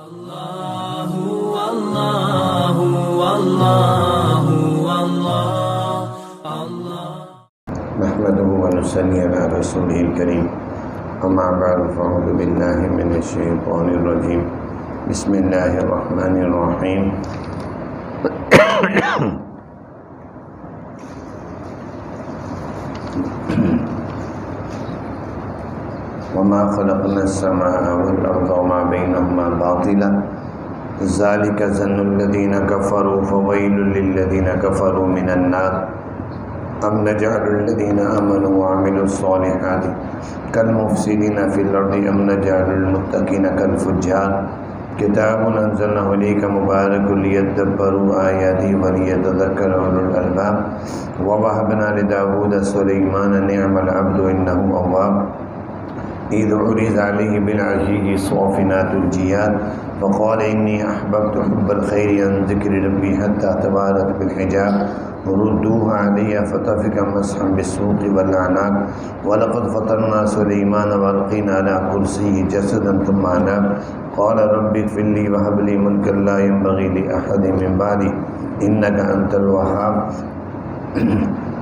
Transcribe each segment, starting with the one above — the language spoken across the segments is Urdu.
اللہ اللہ اللہ اللہ نحمده ونصلي على رسوله الكريم اما بعد فاعوذ بالله من الشيطان الرجيم بسم الله الرحمن الرحيم وما خلقنا السماء والأرض وما بينهما باطلا ذلك ظن الذين كفروا فويل للذين كفروا من النار أم نجعل الذين آمنوا وعملوا الصالحات كالمفسدين في الأرض أم نجعل المتقين كالفجار كتاب أنزلناه إليك مبارك ليدبروا آياته وليتذكر أولو الألباب ووهبنا لداود سليمان نعم العبد إنه أواب إذ عرض عليه بالعشي الصافنات الجياد فقال إني أحببت حب الخير عن ذكر ربي حتى تبارت بالحجاب ردوها علي فطفق مسحا بالسوق والأعناق ولقد فطرنا سليمان والقينا على كرسيه جسدا ثم أناب قال رب اغفر لي وهب لي ملكا لا ينبغي لأحد من بعدي إنك أنت الوهاب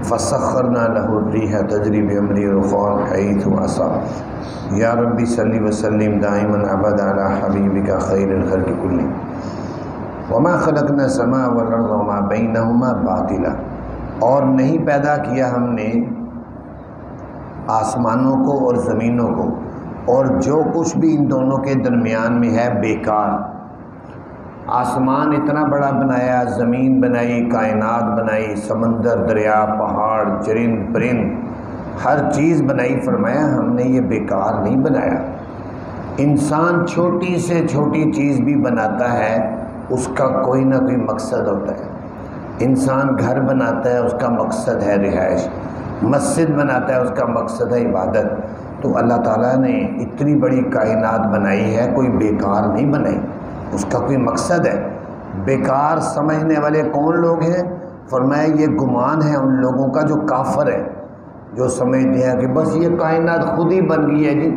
فسخرنا له الريح تجري بأمره رخاء حيث أصاب یا ربی صلی وسلم دائما ابدا علی حبیبک خیر الخلق کلهم وما خلقنا السماء والارض وما بینہما باطلا، اور نہیں پیدا کیا ہم نے آسمانوں کو اور زمینوں کو اور جو کچھ بھی ان دونوں کے درمیان میں ہے بیکار۔ آسمان اتنا بڑا بنایا، زمین بنائی، کائنات بنائی، سمندر، دریا، پہاڑ، چرند پرند، ہر چیز بنائی، فرمایا ہم نے یہ بیکار نہیں بنایا۔ انسان چھوٹی سے چھوٹی چیز بھی بناتا ہے، اس کا کوئی نہ کوئی مقصد ہوتا ہے۔ انسان گھر بناتا ہے، اس کا مقصد ہے رہائش، مسجد بناتا ہے، اس کا مقصد ہے عبادت۔ تو اللہ تعالیٰ نے اتنی بڑی کائنات بنائی ہے، کوئی بیکار نہیں بنائی، اس کا کوئی مقصد ہے۔ بیکار سمجھنے والے کون لوگ ہیں؟ فرمایا یہ گمان ہے ان لوگوں کا جو کافر ہے، جو سمجھتے ہیں کہ بس یہ کائنات خود ہی بن گئی ہے جی،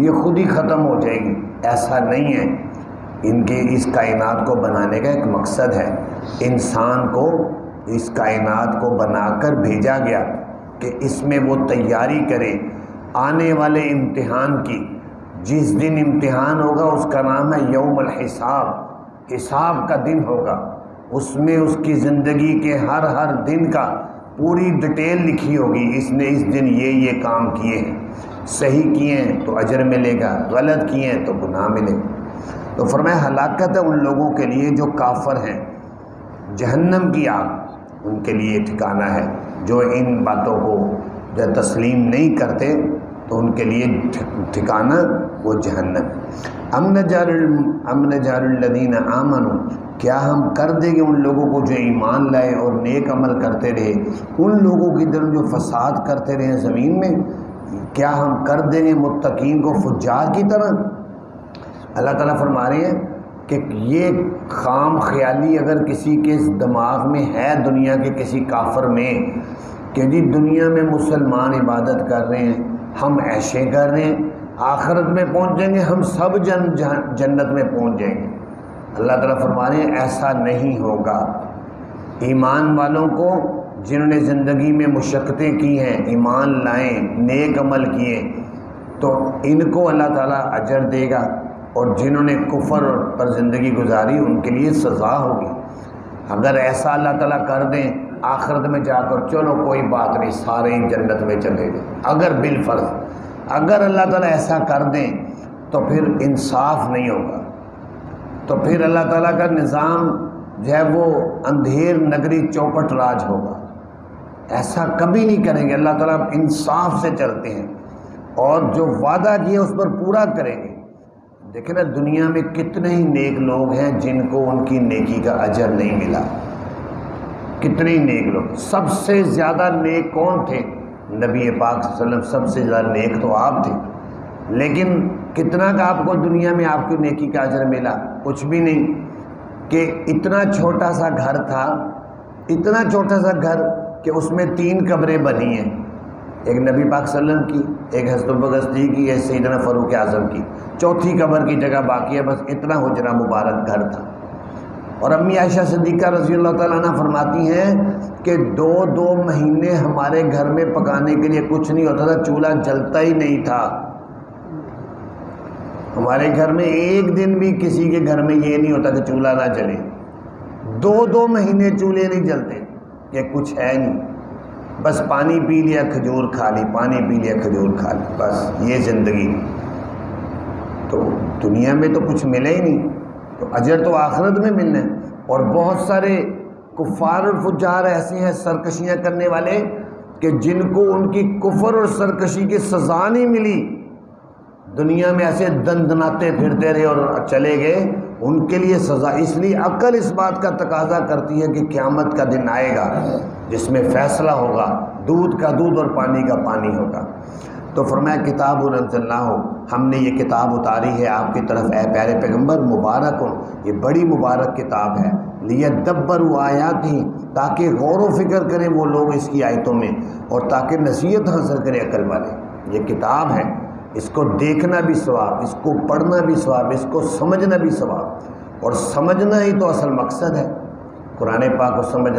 یہ خود ہی ختم ہو جائے گی۔ ایسا نہیں ہے، ان کے اس کائنات کو بنانے کا ایک مقصد ہے۔ انسان کو اس کائنات کو بنا کر بھیجا گیا کہ اس میں وہ تیاری کرے آنے والے امتحان کی۔ جس دن امتحان ہوگا اس کا نام ہے یوم الحساب، حساب کا دن ہوگا۔ اس میں اس کی زندگی کے ہر دن کا پوری ڈیٹیل لکھی ہوگی، اس نے اس دن یہ کام کیے ہیں، صحیح کیے ہیں تو اجر ملے گا، غلط کیے ہیں تو گناہ ملے گا۔ تو فرمایا ہلاکت ہے ان لوگوں کے لیے جو کافر ہیں، جہنم کی آگ ان کے لیے ٹھکانہ ہے۔ جو ان باتوں کو جو تسلیم نہیں کرتے تو ان کے لیے ٹھکانہ وہ جہنم۔ ام نجعل الذین آمنوا، کیا ہم کر دیں گے ان لوگوں کو جو ایمان لائے اور نیک عمل کرتے رہے، ان لوگوں کی طرف جو فساد کرتے رہے زمین میں، کیا ہم کر دیں گے متقین کو فجار کی طرح؟ اللہ تعالیٰ فرما رہے ہیں کہ یہ خام خیالی اگر کسی کے دماغ میں ہے دنیا کے کسی کافر میں کہ جی دنیا میں مسلمان عبادت کر رہے ہیں، ہم عیشیں کر رہے ہیں، آخرت میں پہنچ جائیں گے، ہم سب جنت میں پہنچ جائیں گے۔ اللہ تعالیٰ فرما رہے ہیں ایسا نہیں ہوگا۔ ایمان والوں کو جنہوں نے زندگی میں مشقتیں کی ہیں، ایمان لائیں، نیک عمل کیے، تو ان کو اللہ تعالیٰ اجر دے گا، اور جنہوں نے کفر پر زندگی گزاری ان کے لیے سزا ہوگی۔ اگر ایسا اللہ تعالیٰ کر دیں آخرت میں جا کر چلو کوئی بات نہیں سارے جنت میں چلے گئے، اگر بالفرض اگر اللہ تعالیٰ ایسا کر دیں تو پھر انصاف نہیں ہوگا، تو پھر اللہ تعالیٰ کا نظام جو ہے وہ اندھیر نگری چوپٹ راج ہوگا۔ ایسا کبھی نہیں کریں گے، اللہ تعالیٰ انصاف سے چلتے ہیں اور جو وعدہ کیا اس پر پورا کریں گے۔ دیکھیں نا دنیا میں کتنے ہی نیک لوگ ہیں جن کو ان کی نیکی کا اجر نہیں ملا، کتنے ہی نیک لوگ۔ سب سے زیادہ نیک کون تھے؟ نبی پاک صلی اللہ علیہ وسلم، سب سے زیادہ نیک تو آپ تھے، لیکن کتنا کا آپ کو دنیا میں آپ کی نیکی کا اجر ملا؟ کچھ بھی نہیں، کہ اتنا چھوٹا سا گھر تھا، اتنا چھوٹا سا گھر کہ اس میں 3 قبریں بنی ہیں، ایک نبی پاک صلی اللہ علیہ وسلم کی، ایک حضرت ابوبکر صدیق کی، ایک سیدنا فاروق اعظم کی، چوتھی قبر کی جگہ باقی ہے، بس اتنا حجرہ مبارک گھر تھا۔ اور امی عائشہ صدیقہ رضی اللہ تعالیٰ عنہ فرماتی ہیں کہ 2 مہینے ہمارے گھر میں پکانے کے لیے کچھ نہیں ہوتا تھا، چولہا جلتا ہی نہیں تھا۔ ہمارے گھر میں ایک دن بھی کسی کے گھر میں یہ نہیں ہوتا کہ چولہا نہ جلے، 2 مہینے چولہے نہیں جلتے کہ کچھ ہے نہیں، بس پانی پی لیا کھجور کھا لی، پانی پی لیا کھجور کھا لی، بس یہ زندگی۔ تو دنیا میں تو کچھ ملے ہی نہیں، تو اجر تو آخرت میں ملنا ہے۔ اور بہت سارے کفار اور فجار ایسے ہیں سرکشیاں کرنے والے کہ جن کو ان کی کفر اور سرکشی کی سزا نہیں ملی، دنیا میں ایسے دندناتے پھرتے رہے اور چلے گئے، ان کے لیے سزا۔ اس لیے عقل اس بات کا تقاضا کرتی ہے کہ قیامت کا دن آئے گا جس میں فیصلہ ہوگا، دودھ کا دودھ اور پانی کا پانی ہوگا۔ تو فرمایا کتاب انزلناہ، ہم نے یہ کتاب اتاری ہے آپ کی طرف اے پیارے پیغمبر، مبارک، یہ بڑی مبارک کتاب ہے، لیدبروا آیاتہ، تاکہ غور و فکر کریں وہ لوگ اس کی آیتوں میں، اور تاکہ نصیحت حاصل کریں عقل والے۔ یہ کتاب ہے، اس کو دیکھنا بھی ثواب، اس کو پڑھنا بھی ثواب، اس کو سمجھنا بھی ثواب، اور سمجھنا ہی تو اصل مقصد ہے۔ قرآن پاک کو سمجھ،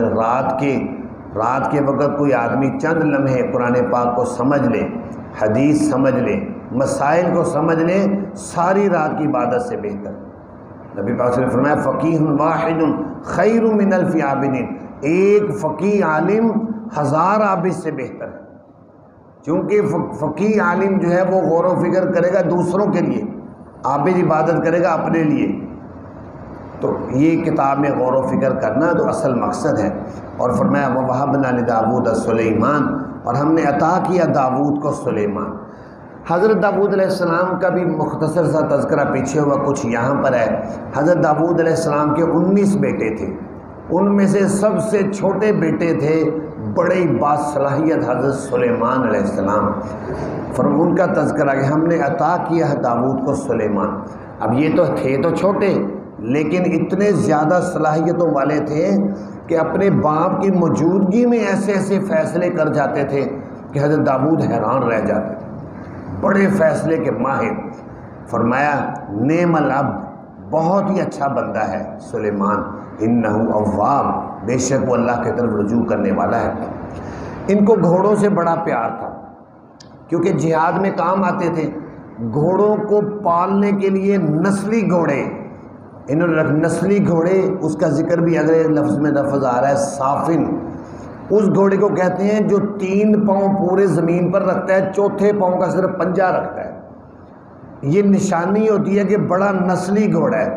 رات کے وقت کوئی آدمی چند لمحے قرآن پاک کو سمجھ لے، حدیث سمجھ لے، مسائل کو سمجھ لے، ساری رات کی عبادت سے بہتر۔ نبی پاک صلی اللہ علیہ وسلم نے فرمایا فقیہ واحد خیر من الف عابد، ایک فقیہ عالم 1000 عابد سے بہتر ہے، چونکہ فقیہ عالم جو ہے وہ غور و فکر کرے گا دوسروں کے لیے، عابد عبادت کرے گا اپنے لیے۔ تو یہ کتاب میں غور و فکر کرنا تو اصل مقصد ہے۔ اور فرمایا وَوَهَبْنَا لِدَاوُودَ سُلَيْمَانَ، اور ہم نے عطا کیا داؤد کو سلیمان۔ حضرت داؤد علیہ السلام کا بھی مختصر سا تذکرہ پیچھے ہوا، کچھ یہاں پر ہے۔ حضرت داؤد علیہ السلام کے 19 بیٹے تھے، ان میں سے سب سے چھوٹے بیٹے تھے بڑی باصلاحیت حضرت سلیمان علیہ السلام، ان کا تذکرہ کہ ہم نے عطا کیا ہے داؤد کو سلیمان۔ اب یہ تو تھے تو چھوٹے، لیکن اتنے زیادہ صلاحیتوں والے تھے کہ اپنے باپ کی موجودگی میں ایسے ایسے فیصلے کر جاتے تھے کہ حضرت داؤد حیران رہ جاتے تھے، بڑے فیصلے کے ماہر۔ فرمایا نعم العبد، بہت ہی اچھا بندہ ہے سلیمان، انہ اواب، بے شک وہ اللہ کی طرف رجوع کرنے والا ہے۔ ان کو گھوڑوں سے بڑا پیار تھا، کیونکہ جہاد میں کام آتے تھے۔ گھوڑوں کو پالنے کے لیے نسلی گھوڑے انہوں نے نسلی گھوڑے، اس کا ذکر بھی اگلے لفظ میں لفظ آ رہا ہے صافن، اس گھوڑے کو کہتے ہیں جو 3 پاؤں پورے زمین پر رکھتا ہے، چوتھے پاؤں کا صرف پنجہ رکھتا ہے۔ یہ نشانی ہوتی ہے کہ بڑا نسلی گھوڑا ہے،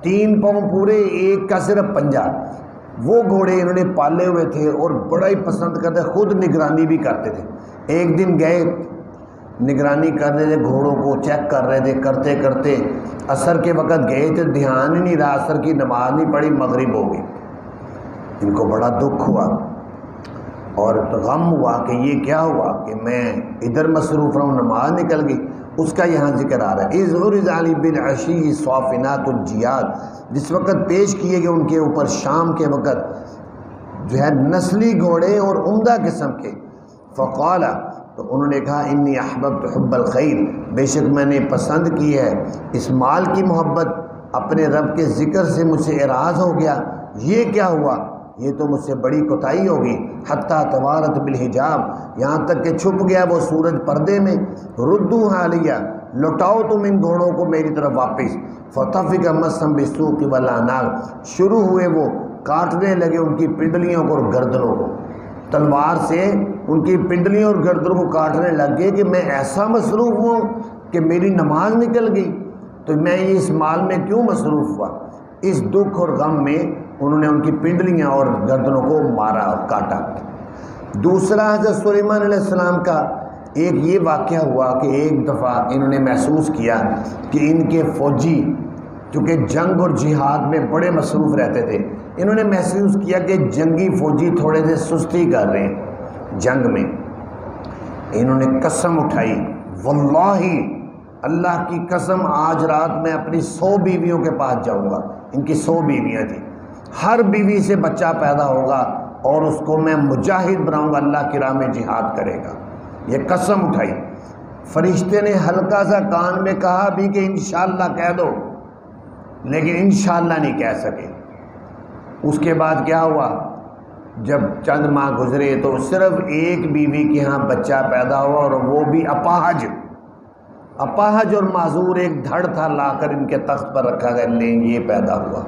3 پاؤں پورے، ایک کا صرف پنجہ۔ وہ گھوڑے انہوں نے پالے ہوئے تھے اور بڑا ہی پسند کرتے، خود نگرانی بھی کرتے تھے۔ ایک دن گئے نگرانی کر رہے تھے، گھوڑوں کو چیک کر رہے تھے، کرتے کرتے عصر کے وقت گئے تھے، دھیان ہی نہیں رہا، عصر کی نماز نہیں پڑھی، مغرب ہو گئی۔ ان کو بڑا دکھ ہوا اور غم ہوا کہ یہ کیا ہوا کہ میں ادھر مصروف رہا ہوں، نماز نکل گئی۔ اس کا یہاں ذکر آ رہا ہے اذ عرض علی بالعشی صافنات الجیاد، جس وقت پیش کیے گئے ان کے اوپر شام کے وقت جو ہے نسلی گھوڑے اور عمدہ قسم کے، فقال، تو انہوں نے کہا انی احببت حب الخیر، بے شک میں نے پسند کی ہے اس مال کی محبت، اپنے رب کے ذکر سے مجھ سے اعراض ہو گیا۔ یہ کیا ہوا؟ یہ تو مجھ سے بڑی کوتاہی ہوگی۔ حتیٰ توارت بالحجاب، یہاں تک کہ چھپ گیا وہ سورج پردے میں۔ ردوها علیہ، لوٹاؤ تم ان گھوڑوں کو میری طرف واپس۔ فطفق مسحا بالسوق والاعناق، شروع ہوئے وہ کاٹنے لگے ان کی پنڈلیوں کو اور گردنوں کو، تلوار سے ان کی پنڈلیوں اور گردنوں کو کاٹنے لگ گئے کہ میں ایسا مصروف ہوں کہ میری نماز نکل گئی، تو میں اس مال میں کیوں مصروف ہوا؟ اس دکھ اور غم میں انہوں نے ان کی پنڈلیاں اور گردنوں کو مارا اور کاٹا۔ دوسرا حضرت سلیمان علیہ السلام کا ایک یہ واقعہ ہوا کہ ایک دفعہ انہوں نے محسوس کیا کہ ان کے فوجی چونکہ جنگ اور جہاد میں بڑے مصروف رہتے تھے، انہوں نے محسوس کیا کہ جنگی فوجی تھوڑے سے سستی کر رہے ہیں جنگ میں۔ انہوں نے قسم اٹھائی، واللہ اللہ کی قسم آج رات میں اپنی 100 بیویوں کے پاس جاؤں گا۔ ان کی 100 بیویاں تھیں، ہر بیوی سے بچہ پیدا ہوگا اور اس کو میں مجاہد بناؤں گا، اللہ کی راہ میں جہاد کرے گا۔ یہ قسم اٹھائی۔ فرشتے نے ہلکا سا کان میں کہا بھی کہ انشاءاللہ کہہ دو، لیکن انشاءاللہ نہیں کہہ سکے۔ اس کے بعد کیا ہوا، جب چند ماہ گزرے تو صرف ایک بیوی کے ہاں بچہ پیدا ہوا، اور وہ بھی اپاہج اور معذور، ایک دھڑ تھا لا کر ان کے تخت پر رکھا گیا، لیں یہ پیدا ہوا۔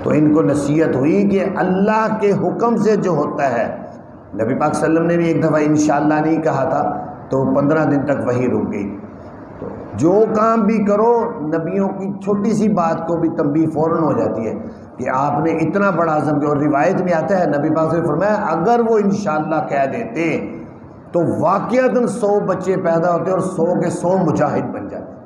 تو ان کو نصیحت ہوئی کہ اللہ کے حکم سے جو ہوتا ہے، نبی پاک صلی اللہ علیہ وسلم نے بھی ایک دفعہ انشاءاللہ نہیں کہا تھا تو 15 دن تک وہی رک گئی۔ تو جو کام بھی کرو، نبیوں کی چھوٹی سی بات کو بھی تنبیہ فوراً ہو جاتی ہے کہ آپ نے اتنا بڑا عزم کیا۔ اور روایت میں آتا ہے نبی پاک نے فرمایا اگر وہ انشاءاللہ کہہ دیتے تو واقعتاً 100 بچے پیدا ہوتے اور 100 کے 100 مجاہد بن جاتے۔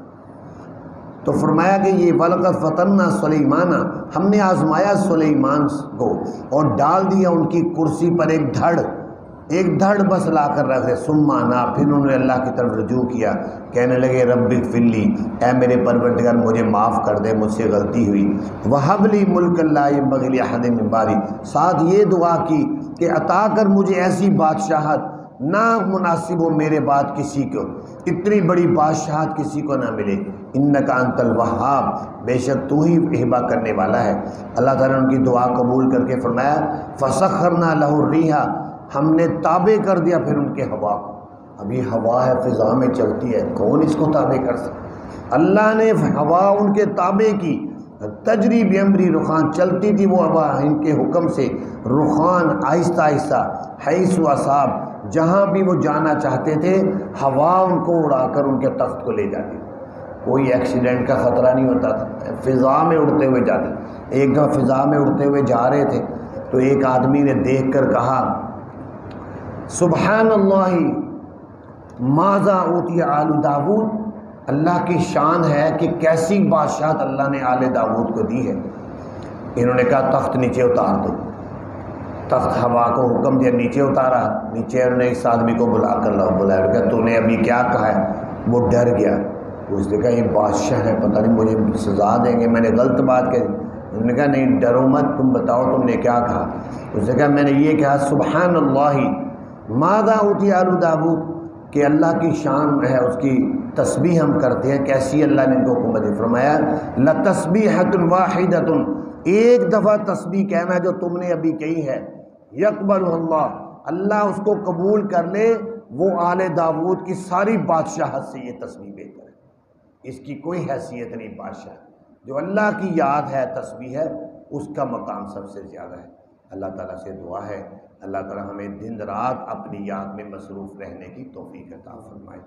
تو فرمایا کہ یہ وَلَقَدْ فَتَنَّا سُلَيْمَانَ، ہم نے آزمایا سلیمان کو اور ڈال دیا ان کی کرسی پر ایک دھڑ بس لا کر رکھ دے، ثم انا، پھر انہوں نے اللہ کی طرف رجوع کیا، کہنے لگے رب اغفر لی، اے میرے پروردگار مجھے معاف کر دے، مجھ سے غلطی ہوئی، وَهَبْ لِي مُلْكًا لَا يَنبَغِي لِأَحَدٍ مِّن بَعْدِي، ساتھ یہ دعا کی کہ عطا کر مجھے ایسی بادشاہت نہ مناسب ہو میرے بعد کسی کو، اتنی بڑی بادشاہت کسی کو نہ ملے، انکا انت الوہاب، بے شک تو ہی ہبہ کرنے والا ہے۔ اللہ تعالیٰ نے ان کی دعا قبول کر کے فرمایا فَسَخَّرْنَا لَهُ الرِّيحَ، ہم نے تابع کر دیا پھر ان کے ہوا کو۔ اب یہ ہوا ہے فضا میں چلتی ہے، کون اس کو تابع کر سکتا؟ اللہ نے ہوا ان کے تابع کی، تجری بِأَمْرِهِ رخان، چلتی تھی وہ ہوا ان کے حکم سے، رخان آہستہ آہستہ، حیث اصاب، جہاں بھی وہ جانا چاہتے تھے ہوا ان کو اڑا کر ان کے تخت کو لے جاتی، کوئی ایکسیڈنٹ کا خطرہ نہیں ہوتا تھا، فضا میں اڑتے ہوئے جاتے۔ ایک دفعہ فضا میں اڑتے ہوئے جا رہے تھے تو ایک آدمی نے دیکھ کر کہا سبحان اللہ ماذا اوتی آل داود، اللہ کی شان ہے کہ کیسی بادشاہت اللہ نے آل داود کو دی ہے۔ انہوں نے کہا تخت نیچے اتار دو، تخت ہوا کو حکم دیا، نیچے اتارا، نیچے انہوں نے اس آدمی کو بلا کر بلایا، کہ تو نے ابھی کیا کہا ہے؟ وہ ڈر گیا، اس نے کہا یہ بادشاہ ہے، پتہ نہیں مجھے سزا دیں گے، میں نے غلط بات کہی۔ انہوں نے کہا نہیں ڈرو مت، تم بتاؤ تم نے کیا کہا؟ اس نے کہا میں نے یہ کہا سبحان اللہ ماذا اوتی آل داود، کہ اللہ کی شان ہے، اس کی تسبیح ہم کرتے ہیں، کیسی اللہ نے ان کو حکم دی۔ فرمایا لَتَسْبِیحَةٌ وَاحِدَةٌ، ایک دفعہ تسبیح کہنا جو تم نے ابھی کہی ہے، یقبلہ اللہ، اللہ اس کو قبول کر لے، وہ آل داود کی ساری بادشاہت سے یہ تسبیح بہتر ہے، اس کی کوئی حیثیت نہیں۔ بادشاہ جو اللہ کی یاد ہے، تسبیح ہے، اس کا مقام سب سے زیادہ ہے۔ اللہ تعالیٰ سے دعا ہے اللہ تعالیٰ ہمیں دن رات اپنی یاد میں مصروف رہنے کی توفیق عطا فرمائے۔